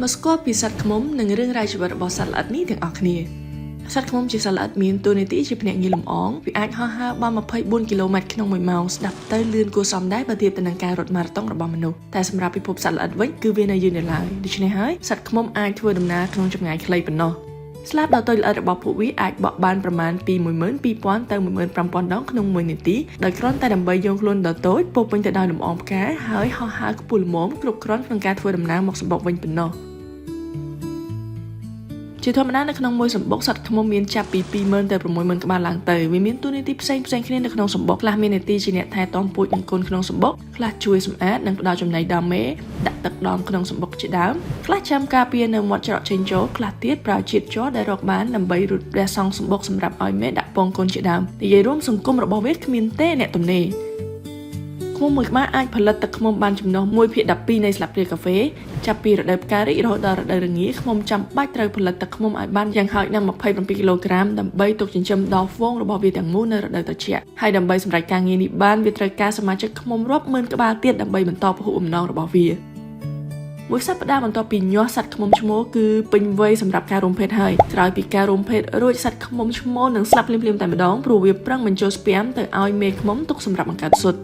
มาสกอปีสัตว์ขมมหนึ่งเรื่องรายชีวิตរបស់សត្វល្អិតនេះទាំងអស់គ្នាសត្វខ្មុំជាសត្វល្អិតមានតួនាទីជាភ្នាក់ងារលំអងវាអាចហោះហើរបាន24គីឡូម៉ែត្រក្នុង1ម៉ោងស្ដាប់ទៅលឿនគួរសមដែរបើធៀបទៅនឹងការរត់ម៉ារ៉ាតុងរបស់មនុស្សតែសម្រាប់ពិភពសត្វល្អិតវិញគឺវានៅយឺននៅឡើយដូច្នេះហើយសត្វខ្មុំអាចធ្វើដំណើរក្នុងចម្ងាយខ្លីប៉ុណ្ណោះស្លាបដ៏តូចល្អិតរបស់ពួកវាអាចបក់បានប្រមាណពី12000ទៅ15000ដងក្នុង1នាទីដោយគ្រាន់តែដើម្បីយកខ្លួនដ៏តូចពោពេញទៅដោយលំអងផ្កាហើយហោះហើរខ្ពស់ល្មមគ្រប់គ្រាន់ក្នុងការធ្វើដំណើរមកសម្បុកវិញប៉ុណ្ណោះជាធម្មតានៅក្នុងមួយសម្បុកសត្វខ្មុំមានចាប់ពី20000ទៅ60000ក្បាលឡើងទៅវាមានតួនាទីផ្សេងៗគ្នានៅក្នុងសម្បុកខ្លះមាននាទីជាអ្នកថែទាំពូជនិងកូនក្នុងសម្បុកខ្លះជួយសម្អាតនិងផ្ដល់ចំណីដល់មេដាក់ទឹកដមក្នុងសម្បុកជាដើមខ្លះចាំការពារនៅមាត់ច្រកចេញចូលខ្លះទៀតប្រើជាតិជ័រដែលរកបានដើម្បីរត់រះសង់សម្បុកសម្រាប់ឲ្យមេដាក់ពងកូនជាដើមនិយាយរួមសង្គមរបស់វាគ្មានទេអ្នកទំនេរខ្មុំមួយក្បាលអាចផលិតទឹកខ្មុំបានចំណុះ1/12នៃស្លាបព្រាកាហ្វេចាប់ពីរដូវផ្ការីករហូតដល់រដូវរងាខ្មុំចាំបាច់ត្រូវផលិតទឹកខ្មុំឲ្យបានយ៉ាងហោចណាស់27គីឡូក្រាមដើម្បីទុកចិញ្ចឹមដល់ហ្វូងរបស់វាទាំងមូលនៅរដូវត្រជាក់ហើយដើម្បីសម្រេចការងារនេះបានវាត្រូវការសមាជិកខ្មុំរាប់ម៉ឺនក្បាលទៀតដើម្បីបន្តពហុបំណងរបស់វាមួយសប្តាហ៍បន្ទាប់ពីញាស់សត្វខ្មុំឈ្មោលគឺពេញវ័យសម្រាប់ការរួមភេទហើយក្រោយពីការរួមភេទរួចសត្វខ្មុំឈ្មោលនឹងស្លាប់ភ្លាមៗតែម្ដងព្រោះវាប្រឹងបញ្ចូលស្ពាមទៅឲ្យមេខ្មុំទុកសម្រាប់បង្កើតស៊ុត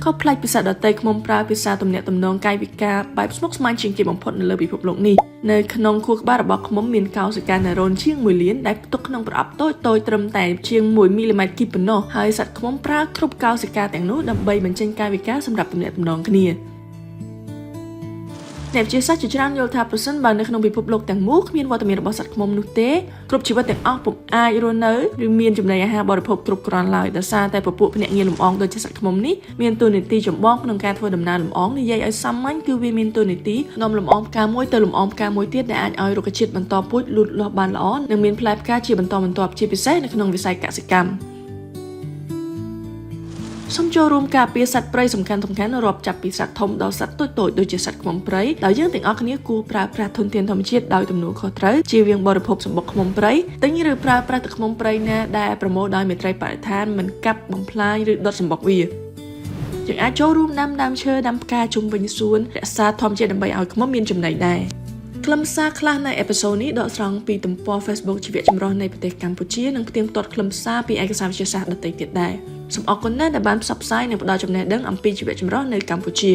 ខុសប្លែកពីសត្វដទៃខ្មុំប្រើភាសាទំនាក់ទំនងកាយវិការបែបស្មុគស្មាញជាងគេបំផុតនៅលើពិភពលោកនេះនៅក្នុងខួរក្បាលរបស់ខ្មុំមានកោសិកាណឺរ៉ូនជាង1លានដែលផ្ទុកក្នុងប្រអប់តូចៗត្រឹមតែជាង1មីលីម៉ែត្រគីបប៉ុណ្ណោះហើយសត្វខ្មុំប្រើគ្រប់កោសិកាទាំងនោះដើម្បីបញ្ចេញកាយវិការសម្រាប់ទំនាក់ទំនងគ្នាអ្នកវិទ្យាសាស្ត្រជាច្រើនយល់ថាប្រសិនបើនៅក្នុងពិភពលោកទាំងមូលគ្មានវត្តមានរបស់សត្វខ្មុំនោះទេគ្រប់ជីវិតទាំងអស់ពុំអាចរស់នៅឬមានចំណីអាហារបរិភោគគ្រប់គ្រាន់ឡើយដោយសារតែពពួកភ្នាក់ងារលំអងដូចជាសត្វខ្មុំនេះមានតួនាទីចម្បងក្នុងការធ្វើដំណើរលំអងនិយាយឲ្យសាមញ្ញគឺវាមានតួនាទីនាំលំអងផ្កាមួយទៅលំអងផ្កាមួយទៀតដែលអាចឲ្យរុក្ខជាតិបន្តពូជលូតលាស់បានល្អនិងមានផ្លែផ្កាជាបន្តបន្ទាប់ជាពិសេសនៅក្នុងវិស័យកសិកម្មសូមចូលរួមការពារសត្វព្រៃសំខាន់ៗរាប់ចាប់ពីសត្វធំដល់សត្វតូចៗដូចជាសត្វខ្មុំព្រៃដោយយើងទាំងអស់គ្នាគួរប្រើប្រាស់ធនធានធម្មជាតិដោយទំនួលខុសត្រូវជៀសវាងបរិភោគសម្បុកខ្មុំព្រៃទិញឬប្រើប្រាស់ទឹកខ្មុំព្រៃណាដែលប្រមូលដោយមេត្រីបរិស្ថានមិនកាប់បំផ្លាញឬដុតសម្បុកវាយើងអាចចូលរួមដាំដើមឈើដាំផ្កាជុំវិញសួនរក្សាធម្មជាតិដើម្បីឲ្យខ្មុំមានចំណីដែរខ្លឹមសារខ្លះនៅអេពីសូតនេះដកស្រង់ពីទំព័រ Facebook ជីវៈចម្រុះនៃប្រទេសកម្ពុជានិងផ្ទៀងផ្ទាត់ខ្លឹមសារពីឯកសារវិទ្យាសាស្ត្រដទៃទៀតដែរសូមអរគុណណាស់ដែលបានផ្សព្វផ្សាយនិងផ្ដល់ចំណេះដឹងអំពីជីវៈចម្រុះនៅកម្ពុជា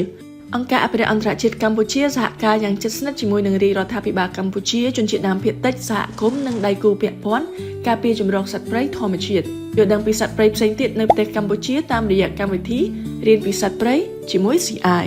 អង្គការអភិរក្សអន្តរជាតិកម្ពុជាសហការយ៉ាងជិតស្និទ្ធជាមួយនឹងរាជរដ្ឋាភិបាលកម្ពុជាជនជាតិដើមភាគតិចសហគមន៍និងដៃគូពាក់ព័ន្ធការពារចម្រុះសត្វព្រៃធម្មជាតិយល់ដឹងពីសត្វព្រៃផ្សេងទៀតនៅប្រទេសកម្ពុជាតាមរយៈកម្មវិធីរៀនពីសត្វព្រៃជាមួយ CI